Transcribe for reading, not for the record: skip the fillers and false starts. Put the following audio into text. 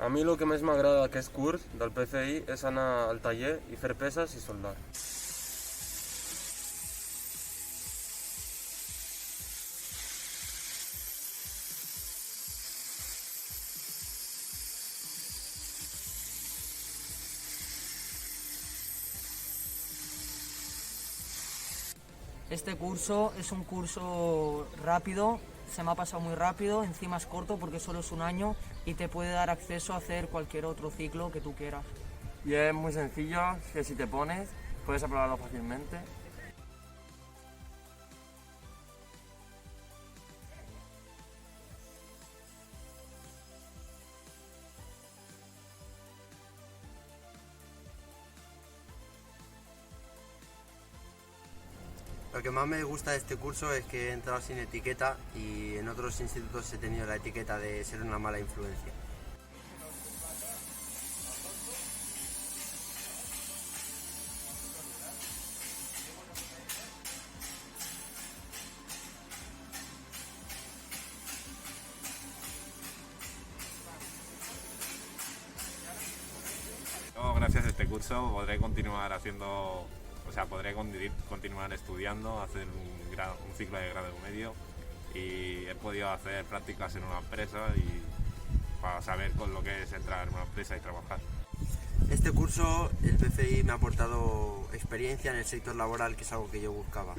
A mi el que més m'agrada d'aquest curs del PCI és anar al taller i fer peces i soldar. Este curso es un curso rápido, se me ha pasado muy rápido, encima es corto porque solo es un año y te puede dar acceso a hacer cualquier otro ciclo que tú quieras. Y es muy sencillo, que si te pones puedes aprobarlo fácilmente. Lo que más me gusta de este curso es que he entrado sin etiqueta y en otros institutos he tenido la etiqueta de ser una mala influencia. Yo, gracias a este curso podré continuar podré continuar estudiando, hacer un ciclo de grado medio y he podido hacer prácticas en una empresa y para saber con lo que es entrar en una empresa y trabajar. Este curso, el PCI me ha aportado experiencia en el sector laboral, que es algo que yo buscaba.